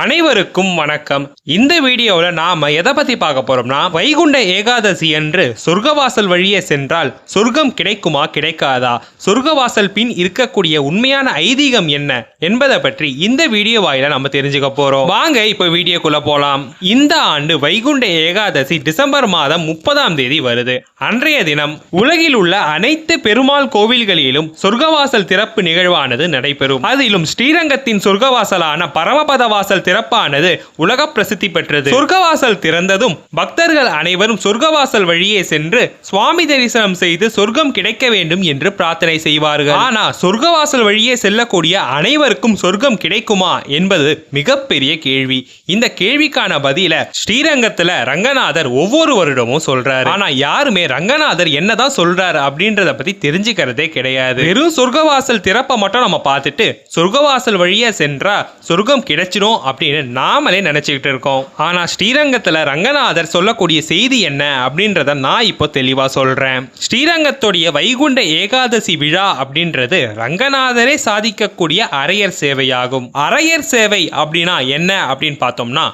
அனைவருக்கும் வணக்கம். இந்த வீடியோவில் நாம எதை பத்தி பார்க்க போறோம்னா, வைகுண்ட ஏகாதசி அன்று சொர்க்கவாசல் வழியே சென்றால் சொர்க்கம் கிடைக்குமா கிடைக்காதா, சொர்க்கவாசல் பின் இருக்கக்கூடிய உண்மையான ஐதீகம் என்ன என்பதை பற்றி இந்த வீடியோ வாயில நம்ம தெரிஞ்சுக்க போறோம். வாங்க இப்ப வீடியோக்குள்ள போலாம். இந்த ஆண்டு வைகுண்ட ஏகாதசி டிசம்பர் மாதம் 30ஆம் தேதி வருது. அன்றைய தினம் உலகில் உள்ள அனைத்து பெருமாள் கோவில்களிலும் சொர்க்கவாசல் திறப்பு நிகழ்வானது நடைபெறும். அதிலும் ஸ்ரீரங்கத்தின் சொர்க்கவாசலான பரமபத வாசல் திறப்பானது உலக பிரசித்தி பெற்றது. சொர்க்கவாசல் திறந்ததும் பக்தர்கள் அனைவரும் சொர்க்கவாசல் வழியே சென்று சுவாமி தரிசனம் செய்து சொர்க்கம் கிடைக்க வேண்டும் என்று பிரார்த்தனை செய்வார்கள். ஆனா சொர்க்கவாசல் வழியே செல்லக்கூடிய அனைவருக்கும் சொர்க்கம் கிடைக்குமா என்பது மிகப்பெரிய கேள்வி. இந்த கேள்விக்கான பதில ஸ்ரீரங்கத்துல ரங்கநாதர் ஒவ்வொரு வருடமும் சொல்றாரு. ஆனா யாருமே ரங்கநாதர் என்னதான் சொல்றாரு அப்படின்றத பத்தி தெரிஞ்சுக்கிறதே கிடையாது. வெறும் சொர்க்கவாசல் திறப்பை மட்டும் நம்ம பார்த்துட்டு சொர்க்கவாசல் வழியே சென்றா சொர்க்கம் கிடைச்சிடும் அப்படின்னு நாமளே நினைச்சுக்கிட்டு இருக்கோம். ஆனா ஸ்ரீரங்கத்துல ரங்கநாதர் சொல்லக்கூடிய செய்தி என்ன அப்படின்றத நான் இப்போ தெளிவா சொல்றேன். ஸ்ரீரங்கத்துடைய வைகுண்ட ஏகாதசி விழா அப்படின்றது ரங்கநாதரே சாதிக்கக்கூடிய அரையர் சேவையாகும். அரையர் சேவை அப்படின்னா என்ன அப்படின்னு பார்த்தோம்னா,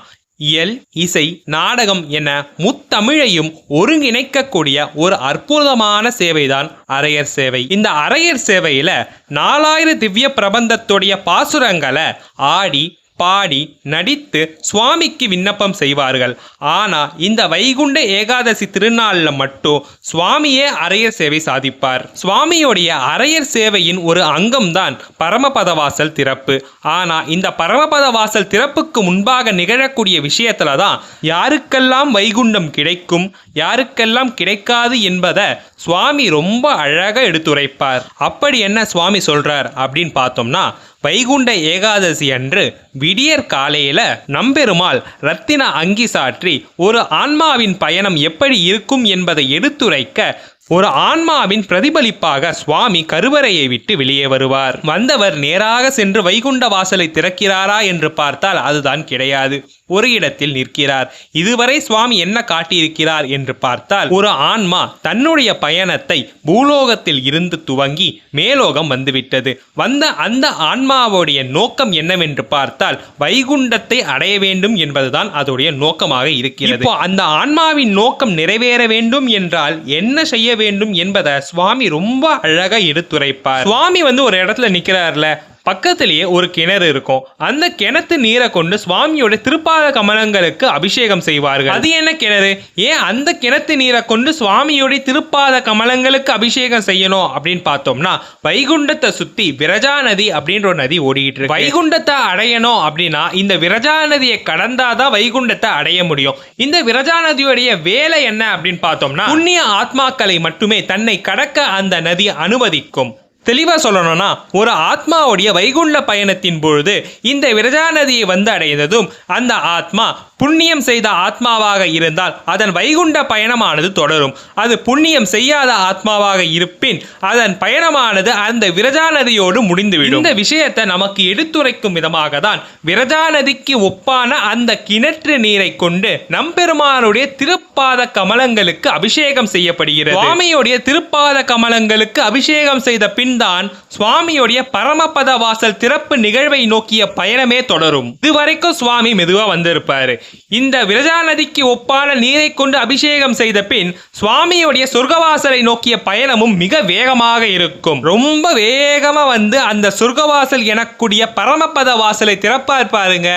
இயல், இசை, நாடகம் என முத்தமிழையும் ஒருங்கிணைக்கக்கூடிய ஒரு அற்புதமான சேவைதான் அரையர் சேவை. இந்த அரையர் சேவையில 4000 திவ்ய பிரபந்தத்துடைய பாசுரங்களை ஆடி பாடி நடித்து சுவாமிக்கு விண்ணப்பம் செய்வார்கள். ஆனா இந்த வைகுண்ட ஏகாதசி திருநாள்ல மட்டும் சுவாமியே அரையர் சேவை சாதிப்பார். சுவாமியுடைய அரையர் சேவையின் ஒரு அங்கம்தான் பரமபத வாசல் திறப்பு. ஆனா இந்த பரமபத வாசல் திறப்புக்கு முன்பாக நிகழக்கூடிய விஷயத்துல தான் யாருக்கெல்லாம் வைகுண்டம் கிடைக்கும், யாருக்கெல்லாம் கிடைக்காது என்பதை சுவாமி ரொம்ப அழகா எடுத்துரைப்பார். அப்படி என்ன சுவாமி சொல்றார் அப்படின்னு பார்த்தோம்னா, வைகுண்ட ஏகாதசி அன்று விடியற் காலையில நம்பெருமாள் ரத்தின அங்கி சாற்றி ஒரு ஆன்மாவின் பயணம் எப்படி இருக்கும் என்பதை எடுத்துரைக்க ஒரு ஆன்மாவின் பிரதிபலிப்பாக சுவாமி கருவறையை விட்டு வெளியே வருவார். வந்தவர் நேராக சென்று வைகுண்ட வாசலை திறக்கிறாரா என்று பார்த்தால் அதுதான் கிடையாது. ஒரு இடத்தில் நிற்கிறார். இதுவரை சுவாமி என்ன காட்டியிருக்கிறார் என்று பார்த்தால், ஒரு ஆன்மா தன்னுடைய பயணத்தை பூலோகத்தில் இருந்து துவங்கி மேலோகம் வந்துவிட்டது. வந்த அந்த ஆன்மாவுடைய நோக்கம் என்னவென்று பார்த்தால் வைகுண்டத்தை அடைய வேண்டும் என்பதுதான் அதோடைய நோக்கமாக இருக்கிறது. இப்போ அந்த ஆன்மாவின் நோக்கம் நிறைவேற வேண்டும் என்றால் என்ன செய்ய வேண்டும் என்பதை சுவாமி ரொம்ப அழகா எடுத்துரைப்பார். சுவாமி ஒரு இடத்துல நிக்கிறார்ல, பக்கத்திலேயே ஒரு கிணறு இருக்கும். அந்த கிணத்து நீரை கொண்டு சுவாமியோட திருப்பாத கமலங்களுக்கு அபிஷேகம் செய்வார்கள். அது என்ன கிணறு? ஏன் அந்த கிணத்து நீரை கொண்டு சுவாமியோட திருப்பாத கமலங்களுக்கு அபிஷேகம் செய்யணும் அப்படின்னு பார்த்தோம்னா, வைகுண்டத்தை சுத்தி விரஜா நதி அப்படின்ற ஒரு நதி ஓடிட்டு இருக்கு. வைகுண்டத்தை அடையணும் அப்படின்னா இந்த விரஜா நதியை கடந்தாதான் வைகுண்டத்தை அடைய முடியும். இந்த விரஜா நதியுடைய வேலை என்ன அப்படின்னு பார்த்தோம்னா, புண்ணிய ஆத்மாக்களை மட்டுமே தன்னை கடக்க அந்த நதி அனுமதிக்கும். தெளிவா சொல்லணும்னா, ஒரு ஆத்மாவுடைய வைகுண்ட பயணத்தின் பொழுது இந்த விரஜா நதியை அடைந்ததும் அந்த ஆத்மா புண்ணியம் செய்த ஆத்மாவாக இருந்தால் அதன் வைகுண்ட பயணமானது தொடரும். அது புண்ணியம் செய்யாத ஆத்மாவாக இருப்பின் அதன் பயணமானது அந்த விரஜா நதியோடு முடிந்துவிடும். இந்த விஷயத்தை நமக்கு எடுத்துரைக்கும் விதமாக தான் விரஜா நதிக்கு ஒப்பான அந்த கிணற்று நீரை கொண்டு நம்பெருமானுடைய திருப்பாத கமலங்களுக்கு அபிஷேகம் செய்யப்படுகிறது. சுவாமியுடைய திருப்பாத கமலங்களுக்கு அபிஷேகம் செய்த பின் தான் சுவாமியுடைய பரமபத வாசல் திறப்பு நிகழ்வை நோக்கிய பயணமே தொடரும். இதுவரைக்கும் சுவாமி மெதுவா வந்திருப்பாரு. இந்த விரஜா நதிக்கு ஒப்பான நீரை கொண்டு அபிஷேகம் செய்த பின் சுவாமியுடைய சொர்க்கவாசலை நோக்கிய பயணமும் மிக வேகமாக இருக்கும். ரொம்ப வேகமா அந்த சொர்க்கவாசல் எனக்கூடிய பரமபத வாசலை திறப்பார் பாருங்க.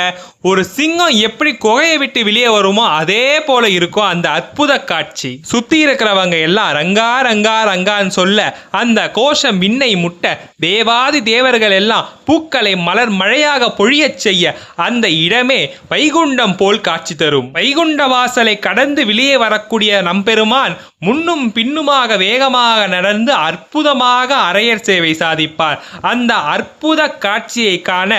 ஒரு சிங்கம் எப்படி குகையை விட்டு வெளியே வருமோ அதே போல இருக்கும் அந்த அற்புத காட்சி. சுத்தி இருக்கிறவங்க எல்லாம் ரங்கா ரங்கா ரங்கான்னு சொல்ல அந்த கோஷம் விண்ணை முட்ட தேவாதி தேவர்கள் எல்லாம் பூக்களை மலர் மழையாக பொழியச் செய்ய அந்த இடமே வைகுண்டம் போல் காட்சி தரும். வைகுண்ட வாசலை கடந்து வெளியே வரக்கூடிய நம்பெருமான் முன்னும் பின்னுமாக வேகமாக நடந்து அற்புதமாக அரையர் சேவை சாதிப்பார். அந்த அற்புத காட்சியை காண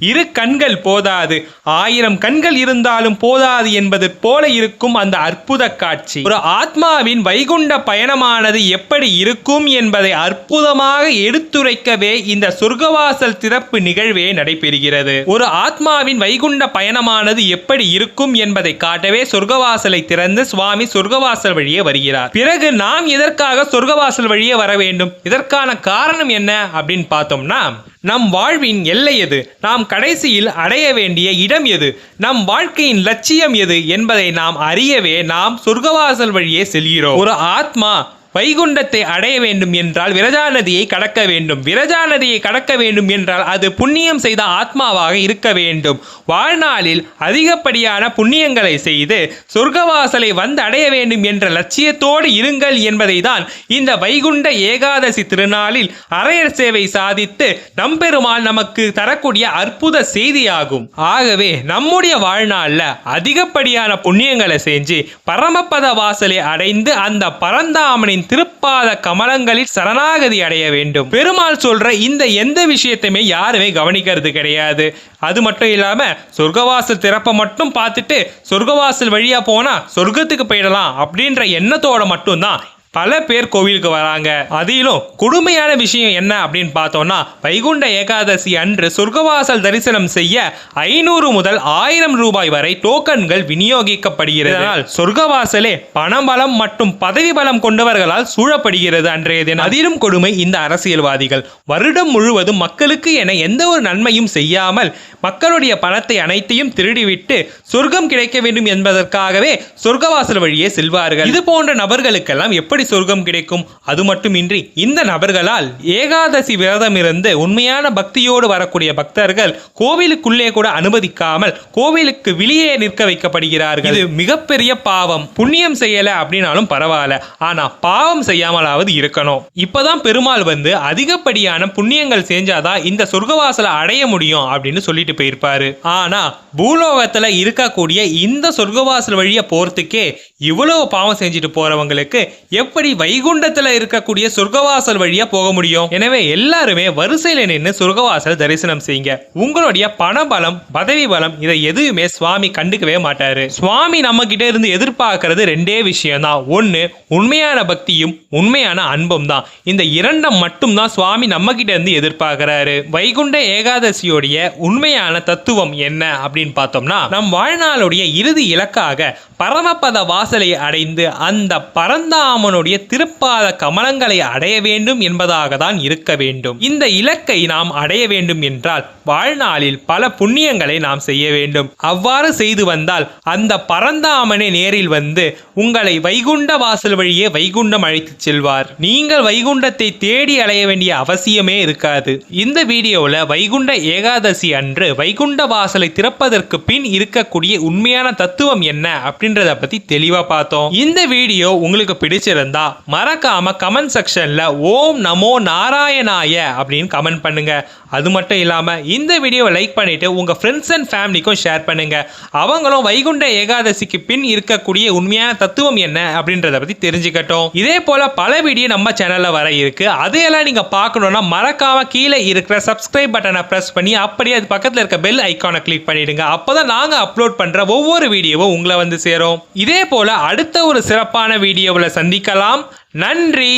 இரு கண்கள் போதாது, 1000 கண்கள் இருந்தாலும் போதாது என்பது போல இருக்கும் அந்த அற்புத காட்சி. ஒரு ஆத்மாவின் வைகுண்ட பயணமானது எப்படி இருக்கும் என்பதை அற்புதமாக எடுத்துரைக்கவே இந்த சொர்க்கவாசல் திறப்பு நிகழ்வே நடைபெறுகிறது. ஒரு ஆத்மாவின் வைகுண்ட பயணமானது எப்படி இருக்கும் என்பதை காட்டவே சொர்க்கவாசலை திறந்து சுவாமி சொர்க்கவாசல் வழியே வருகிறார். பிறகு நாம் எதற்காக சொர்க்கவாசல் வழியே வர வேண்டும், இதற்கான காரணம் என்ன அப்படின்னு பார்த்தோம்னா, நம் வாழ்வின் எல்லை எது, நாம் கடைசியில் அடைய வேண்டிய இடம் எது, நம் வாழ்க்கையின் லட்சியம் எது என்பதை நாம் அறியவே நாம் சொர்க்கவாசல் வழியே செல்கிறோம். ஒரு ஆத்மா வைகுண்டத்தை அடைய வேண்டும் என்றால் விரஜா நதியை கடக்க வேண்டும். விரஜா நதியை கடக்க வேண்டும் என்றால் அது புண்ணியம் செய்த ஆத்மாவாக இருக்க வேண்டும். வாழ்நாளில் அதிகப்படியான புண்ணியங்களை செய்து சொர்க்கவாசலை வந்து அடைய வேண்டும் என்ற லட்சியத்தோடு இருங்கள் என்பதை தான் இந்த வைகுண்ட ஏகாதசி திருநாளில் அரையர் சேவை சாதித்து நம்பெருமாள் நமக்கு தரக்கூடிய அற்புத செய்தியாகும். ஆகவே நம்முடைய வாழ்நாளில் அதிகப்படியான புண்ணியங்களை செஞ்சு பரமபத வாசலை அடைந்து அந்த பரந்தாமனின் திருப்பாத கமலங்களில் சரணாகதி அடைய வேண்டும். பெருமாள் சொல்ற இந்த எந்த விஷயத்தையுமே யாருமே கவனிக்கிறது கிடையாது. அது மட்டும் இல்லாம சொர்க்கவாசல் திறப்பை மட்டும் பார்த்துட்டு சொர்க்கவாசல் வழியா போனா சொர்க்கத்துக்கு போயிடலாம் அப்படின்ற எண்ணத்தோட மட்டும்தான் பல பேர் கோவிலுக்கு வராங்க. அதிலும் கொடுமையான விஷயம் என்ன அப்படின்னு பார்த்தோம்னா, வைகுண்ட ஏகாதசி அன்று சொர்க்கவாசல் தரிசனம் செய்ய 500 முதல் 1000 ரூபாய் வரை டோக்கன்கள் விநியோகிக்கப்படுகிறது. இதனால் சொர்க்கவாசலே பணபலம் மற்றும் பதவி பலம் கொண்டவர்களால் சூழப்படுகிறது அன்றைய தினம். அதிலும் கொடுமை இந்த அரசியல்வாதிகள் வருடம் முழுவதும் மக்களுக்கு என எந்த ஒரு நன்மையும் செய்யாமல் மக்களுடைய பணத்தை அனைத்தையும் திருடிவிட்டு சொர்க்கம் கிடைக்க வேண்டும் என்பதற்காகவே சொர்க்கவாசல் வழியே செல்வார்கள். இது போன்ற நபர்களுக்கெல்லாம் எப்படி சொர்க்கம் கிடைக்கும்? அது மட்டுமின்றி இந்த நபர்களால் ஏகாதசி விரதம் இருந்து உண்மையான பக்தியோடு வரக்கூடிய பக்தர்கள் கோவிலுக்குள்ளே கூட அனுமதிக்காமல் கோவிலுக்கு வெளியே நிற்க வைக்கப்படுகிறார்கள். இது மிகப்பெரிய பாவம். புண்ணியம் செய்யல அப்படின்னாலும் பரவாயில்ல, ஆனா பாவம் செய்யாமலாவது இருக்கணும். இப்பதான் பெருமாள் வந்து அதிகப்படியான புண்ணியங்கள் செஞ்சாதான் இந்த சொர்க்கவாசலை அடைய முடியும் அப்படின்னு சொல்லிட்டு போயிருப்பாரு. ஆனா பூலோகத்துல இருக்கக்கூடிய இந்த சொர்க்கவாசல் வழியா போறதுக்கே இவ்வளவு பாவம் செஞ்சுட்டு போறவங்களுக்கு எப்படி வைகுண்டத்துல இருக்கக்கூடிய சொர்க்கவாசல் வழியா போக முடியும்? எனவே எல்லாருமே வரிசையில நின்று சொர்க்கவாசல் தரிசனம் செய்யுங்க. உங்களுடைய பணபலம் பதவி பலம் இதை எதுவுமே சுவாமி கண்டுக்கவே மாட்டாரு. சுவாமி நம்ம கிட்ட இருந்து எதிர்பார்க்கிறது ரெண்டே விஷயம் தான். ஒன்னு உண்மையான பக்தியும் உண்மையான அன்பும் தான். இந்த இரண்டும் மட்டும் தான் சுவாமி நம்ம கிட்ட இருந்து எதிர்பார்க்கிறாரு. வைகுண்ட ஏகாதசியோடைய உண்மையான தத்துவம் என்ன அப்படின்னு பார்த்தோம்னா, நம் வாழ்நாளுடைய இறுதி இலக்காக பரமபத வாசலை அடைந்து அந்த பரந்தாமனுடைய திருப்பாத கமலங்களை அடைய வேண்டும் என்பதாக தான் இருக்க வேண்டும். இந்த இலக்கை நாம் அடைய வேண்டும் என்றால் வாழ்நாளில் பல புண்ணியங்களை நாம் செய்ய வேண்டும். அவ்வாறு செய்து வந்தால் அந்த பரந்தாமனை நேரில் வந்து உங்களை வைகுண்ட வாசல் வழியே வைகுண்டம் அழைத்து செல்வார். நீங்கள் வைகுண்டத்தை தேடி அடைய வேண்டிய அவசியமே இருக்காது. இந்த வீடியோவில் வைகுண்ட ஏகாதசி அன்று வைகுண்ட வாசலை திறப்பதற்கு பின் இருக்கக்கூடிய உண்மையான தத்துவம் என்ன அப்படின்றத பத்தி தெளிவா பார்த்தோம். இந்த வீடியோ உங்களுக்கு பிடிச்சிருந்தா மறக்காம கமெண்ட் செக்ஷன்ல ஓம் நமோ நாராயணாய அப்படின்னு கமெண்ட் பண்ணுங்க. அது மட்டும் இல்லாம இந்த வீடியோவை லைக் பண்ணிட்டு உங்க ஃப்ரெண்ட்ஸ் அண்ட் ஃபேமிலிக்கும் ஷேர் பண்ணுங்க. அவங்களும் வைகுண்ட ஏகாதசிக்கு பின் இருக்கக்கூடிய உண்மையான தத்துவம் என்ன அப்படின்றத பத்தி தெரிஞ்சுக்கட்டும். இதே போல பல வீடியோ நம்ம சேனல்ல வர இருக்கு. அதையெல்லாம் நீங்க பார்க்கணும்னா மறக்காம கீழே இருக்கிற சப்ஸ்கிரைப் பட்டனை பிரஸ் பண்ணி அப்படியே அது பக்கத்துல இருக்க பெல் ஐகானை கிளிக் பண்ணிடுங்க. அப்பதான் நாங்க அப்லோட் பண்ற ஒவ்வொரு வீடியோவும் உங்களை வந்து சேரும். இதே போல அடுத்த ஒரு சிறப்பான வீடியோவில் சந்திக்கலாம். நன்றி,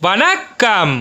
வணக்கம்.